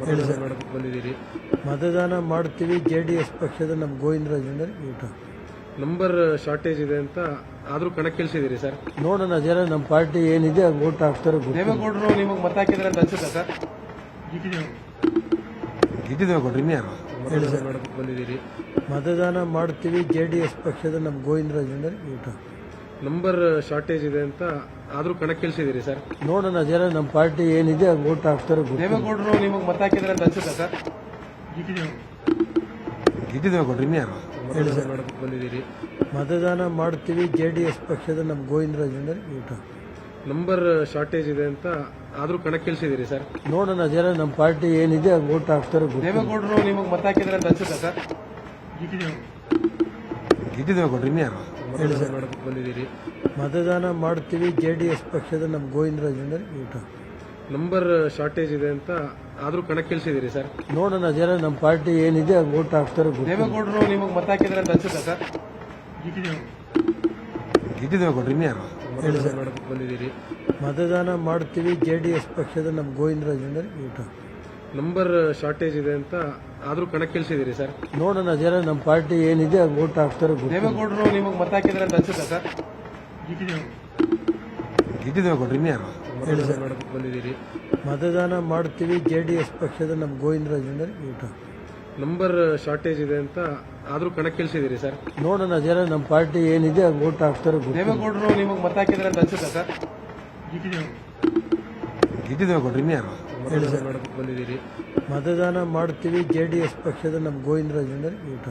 ಹೇಳಿ ಸರ್. ಬಂದಿದ್ದೀರಿ. ಮತದಾನ ಮಾಡ್ತೀವಿ. JDS ಪಕ್ಷದ ನಮ್ಮ ಗೋವಿಂದರಾಜ್ ಊಟ ನಂಬರ್ ಶಾರ್ಟೇಜ್ ಇದೆ ಅಂತ ಆದ್ರೂ ಕಣಕ್ಕಿಳಿಸಿದಿರಿ ಸರ್. ನೋಡೋಣ ಜನ ನಮ್ಮ ಪಾರ್ಟಿ ಏನಿದೆ ವೋಟ್ ಹಾಕ್ತಾರೆ. ದೇವೇಗೌಡರು ನಿಮಗೆ ಮತ ಹಾಕಿದ್ರೆ ಅಂತ ಅನ್ಸುತ್ತಾ ಸರ್? ಗಿಟ್ಟಿದೇವೇಗೌಡ್ರು ಇನ್ಯಾರು? ಹೇಳಿ ಸರ್. ಬಂದಿದ್ದೀರಿ. ಮತದಾನ ಮಾಡ್ತೀವಿ. JDS ಪಕ್ಷದ ನಮ್ಮ ಗೋವಿಂದರಾಜ್ ಊಟ ನಂಬರ್ ಶಾರ್ಟೇಜ್ ಇದೆ ಅಂತ ಆದ್ರೂ ಕಣಕ್ಕಿಳಿಸಿದಿರಿ ಸರ್. ನೋಡೋಣ ಜನ ನಮ್ಮ ಪಾರ್ಟಿ ಏನಿದೆ ವೋಟ್ ಹಾಕ್ತಾರೆ. ದೇವೇಗೌಡರು ನಿಮಗೆ ಮತ ಹಾಕಿದ್ರೆ ಅಂತ ಅನ್ಸುತ್ತಾ ಸರ್? ಗಿಟ್ಟಿದೇವೇಗೌಡ್ರು ಇನ್ಯಾರು? ಹೇಳಿ ಸರ್. ಬಂದಿದ್ದೀರಿ. ಮತದಾನ ಮಾಡ್ತೀವಿ. JDS ಪಕ್ಷದ ನಮ್ಮ ಗೋವಿಂದರಾಜ್ ಊಟ ನಂಬರ್ ಶಾರ್ಟೇಜ್ ಇದೆ ಅಂತ ಆದ್ರೂ ಕಣಕ್ಕಿಳಿಸಿದಿರಿ ಸರ್. ನೋಡೋಣ ಜನ ನಮ್ಮ ಪಾರ್ಟಿ ಏನಿದೆ ವೋಟ್ ಹಾಕ್ತಾರೆ. ದೇವೇಗೌಡರು ನಿಮಗೆ ಮತ ಹಾಕಿದ್ರೆ ಅಂತ ಅನ್ಸುತ್ತಾ ಸರ್? ಗಿಟ್ಟಿದೇವೇಗೌಡ್ರು ಇನ್ಯಾರು? ಹೇಳಿ ಸರ್. ಬಂದಿದ್ದೀರಿ. ಮತದಾನ ಮಾಡ್ತೀವಿ. JDS ಪಕ್ಷದ ನಮ್ಮ ಗೋವಿಂದರಾಜ್ ಊಟ ನಂಬರ್ ಶಾರ್ಟೇಜ್ ಇದೆ ಅಂತ ಆದ್ರೂ ಕಣಕ್ಕಿಳಿಸಿದಿರಿ ಸರ್. ನೋಡೋಣ ಜನ ನಮ್ಮ ಪಾರ್ಟಿ ಏನಿದೆ ವೋಟ್ ಹಾಕ್ತಾರೆ. ದೇವೇಗೌಡರು ನಿಮಗೆ ಮತ ಹಾಕಿದ್ರೆ ಅಂತ ಅನ್ಸುತ್ತಾ ಸರ್? ಗಿಟ್ಟಿದೇವೇಗೌಡ್ರು ಇನ್ಯಾರು? ಹೇಳಿ ಸರ್. ಬಂದಿದ್ದೀರಿ. ಮತದಾನ ಮಾಡ್ತೀವಿ. JDS ಪಕ್ಷದ ನಮ್ಮ ಗೋವಿಂದರಾಜ್ ಊಟ ನಂಬರ್ ಶಾರ್ಟೇಜ್ ಇದೆ ಅಂತ ಆದ್ರೂ ಕಣಕ್ಕಿಳಿಸಿದಿರಿ ಸರ್. ನೋಡೋಣ ಜನ ನಮ್ಮ ಪಾರ್ಟಿ ಏನಿದೆ ವೋಟ್ ಹಾಕ್ತಾರೆ. ದೇವೇಗೌಡರು ನಿಮಗೆ ಮತ ಹಾಕಿದ್ರೆ ಅಂತ ಅನ್ಸುತ್ತಾ ಸರ್? ಗಿಟ್ಟಿದೇವೇಗೌಡ್ರು ಇನ್ಯಾರು? ಹೇಳಿ ಸರ್. ಬಂದಿದ್ದೀರಿ. ಮತದಾನ ಮಾಡ್ತೀವಿ. JDS ಪಕ್ಷದ ನಮ್ಮ ಗೋವಿಂದರಾಜ್ ಊಟ ನಂಬರ್ ಶಾರ್ಟೇಜ್ ಇದೆ ಅಂತ ಆದ್ರೂ ಕಣಕ್ಕಿಳಿಸಿದಿರಿ ಸರ್. ನೋಡೋಣ ಜನ ನಮ್ಮ ಪಾರ್ಟಿ ಏನಿದೆ ವೋಟ್ ಹಾಕ್ತಾರೆ. ದೇವೇಗೌಡರು ನಿಮಗೆ ಮತ ಹಾಕಿದ್ರೆ ಅಂತ ಅನ್ಸುತ್ತಾ ಸರ್? ಗಿಟ್ಟಿದೇವೇಗೌಡ್ರು ಇನ್ಯಾರು? ಹೇಳಿ ಸರ್. ಬಂದಿದ್ದೀರಿ. ಮತದಾನ ಮಾಡ್ತೀವಿ. JDS ಪಕ್ಷದ ನಮ್ಮ ಗೋವಿಂದರಾಜ್ ಊಟ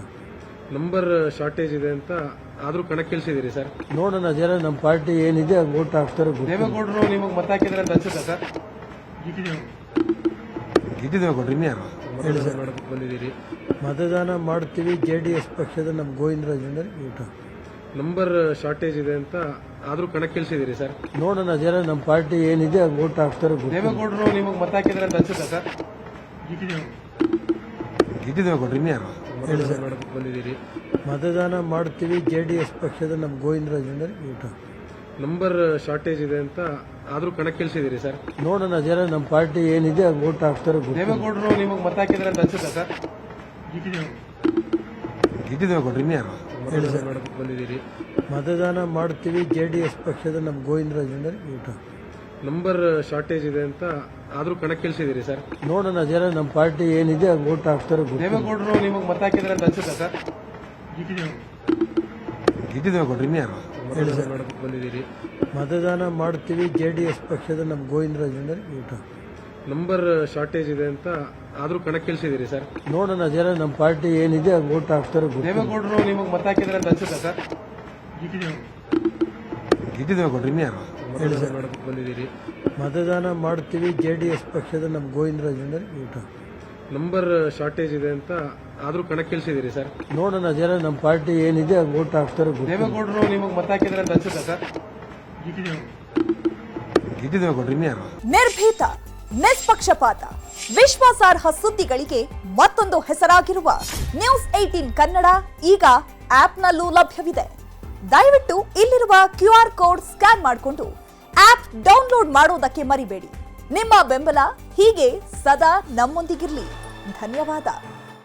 ನಂಬರ್ ಶಾರ್ಟೇಜ್ ಇದೆ ಅಂತ ಆದ್ರೂ ಕಣಕ್ಕಿಳಿಸಿದಿರಿ ಸರ್. ನೋಡೋಣ ಜನ ನಮ್ಮ ಪಾರ್ಟಿ ಏನಿದೆ ವೋಟ್ ಹಾಕ್ತಾರೆ. ದೇವೇಗೌಡರು ನಿಮಗೆ ಮತ ಹಾಕಿದ್ರೆ ಅಂತ ಅನ್ಸುತ್ತಾ ಸರ್? ಗಿಟ್ಟಿದೇವೇಗೌಡ್ರು ಇನ್ಯಾರು? ಹೇಳಿ ಸರ್. ಬಂದಿದ್ದೀರಿ. ಮತದಾನ ಮಾಡ್ತೀವಿ. JDS ಪಕ್ಷದ ನಮ್ಮ ಗೋವಿಂದರಾಜ್ ಊಟ ನಂಬರ್ ಶಾರ್ಟೇಜ್ ಇದೆ ಅಂತ ಆದ್ರೂ ಕಣಕ್ಕಿಳಿಸಿದಿರಿ ಸರ್. ನೋಡೋಣ ಜನ ನಮ್ಮ ಪಾರ್ಟಿ ಏನಿದೆ ವೋಟ್ ಹಾಕ್ತಾರೆ. ದೇವೇಗೌಡರು ನಿಮಗೆ ಮತ ಹಾಕಿದ್ರೆ ಅಂತ ಅನ್ಸುತ್ತಾ ಸರ್? ಗಿಟ್ಟಿದೇವೇಗೌಡ್ರು ಇನ್ಯಾರು? ಹೇಳಿ ಸರ್. ಬಂದಿದ್ದೀರಿ. ಮತದಾನ ಮಾಡ್ತೀವಿ. JDS ಪಕ್ಷದ ನಮ್ಮ ಗೋವಿಂದರಾಜ್ ಊಟ ನಂಬರ್ ಶಾರ್ಟೇಜ್ ಇದೆ ಅಂತ ಆದ್ರೂ ಕಣಕ್ಕಿಳಿಸಿದಿರಿ ಸರ್. ನೋಡೋಣ ಜನ ನಮ್ಮ ಪಾರ್ಟಿ ಏನಿದೆ ವೋಟ್ ಹಾಕ್ತಾರೆ. ದೇವೇಗೌಡರು ನಿಮಗೆ ಮತ ಹಾಕಿದ್ರೆ ಅಂತ ಅನ್ಸುತ್ತಾ ಸರ್? ಗಿಟ್ಟಿದೇವೇಗೌಡ್ರು ಇನ್ಯಾರು? ಹೇಳಿ ಸರ್. ಬಂದಿದ್ದೀರಿ. ಮತದಾನ ಮಾಡ್ತೀವಿ. JDS ಪಕ್ಷದ ನಮ್ಮ ಗೋವಿಂದರಾಜ್ ಊಟ ನಂಬರ್ ಶಾರ್ಟೇಜ್ ಇದೆ ಅಂತ ಆದ್ರೂ ಕಣಕ್ಕಿಳಿಸಿದಿರಿ ಸರ್. ನೋಡೋಣ ಜನ ನಮ್ಮ ಪಾರ್ಟಿ ಏನಿದೆ ವೋಟ್ ಹಾಕ್ತಾರೆ. ದೇವೇಗೌಡರು ನಿಮಗೆ ಮತ ಹಾಕಿದ್ರೆ ಅಂತ ಅನ್ಸುತ್ತಾ ಸರ್? ಗಿಟ್ಟಿದೇವೇಗೌಡ್ರು ಇನ್ಯಾರು? ಹೇಳಿ ಸರ್. ಬಂದಿದ್ದೀರಿ. ಮತದಾನ ಮಾಡ್ತೀವಿ. JDS ಪಕ್ಷದ ನಮ್ಮ ಗೋವಿಂದರಾಜ್ ಊಟ ನಂಬರ್ ಶಾರ್ಟೇಜ್ ಇದೆ ಅಂತ ಆದ್ರೂ ಕಣಕ್ಕಿಳಿಸಿದಿರಿ ಸರ್. ನೋಡೋಣ ಜನ ನಮ್ಮ ಪಾರ್ಟಿ ಏನಿದೆ ವೋಟ್ ಹಾಕ್ತಾರೆ. ದೇವೇಗೌಡರು ನಿಮಗೆ ಮತ ಹಾಕಿದ್ರೆ ಅಂತ ಅನ್ಸುತ್ತಾ ಸರ್? ಗಿಟ್ಟಿದೇವೇಗೌಡ್ರು ಇನ್ಯಾರು? ಹೇಳಿ ಸರ್. ಬಂದಿದ್ದೀರಿ. ಮತದಾನ ಮಾಡ್ತೀವಿ. JDS ಪಕ್ಷದ ನಮ್ಮ ಗೋವಿಂದರಾಜ್ ಊಟ ನಂಬರ್ ಶಾರ್ಟೇಜ್ ಇದೆ ಅಂತ ಆದ್ರೂ ಕಣಕ್ಕಿಳಿಸಿದಿರಿ ಸರ್. ನೋಡೋಣ ಜನ ನಮ್ಮ ಪಾರ್ಟಿ ಏನಿದೆ ವೋಟ್ ಹಾಕ್ತಾರೆ. ದೇವೇಗೌಡರು ನಿಮಗೆ ಮತ ಹಾಕಿದ್ರೆ ಅಂತ ಅನ್ಸುತ್ತಾ ಸರ್? ಗಿಟ್ಟಿದೇವೇಗೌಡ್ರು ಇನ್ಯಾರು? ನಿರ್ಭೀತ, ನಿಷ್ಪಕ್ಷಪಾತ, ವಿಶ್ವಾಸಾರ್ಹ ಸುದ್ದಿಗಳಿಗೆ ಮತ್ತೊಂದು ಹೆಸರಾಗಿರುವ ನ್ಯೂಸ್ 18 ಕನ್ನಡ ಈಗ ಆಪ್ನಲ್ಲೂ ಲಭ್ಯವಿದೆ. ದಯವಿಟ್ಟು ಇಲ್ಲಿರುವ QR ಕೋಡ್ ಸ್ಕ್ಯಾನ್ ಮಾಡಿಕೊಂಡು ಆಪ್ ಡೌನ್ಲೋಡ್ ಮಾಡೋದಕ್ಕೆ ಮರಿಬೇಡಿ. ನಿಮ್ಮ ಬೆಂಬಲ ಹೀಗೆ ಸದಾ ನಮ್ಮೊಂದಿಗಿರಲಿ. ಧನ್ಯವಾದ.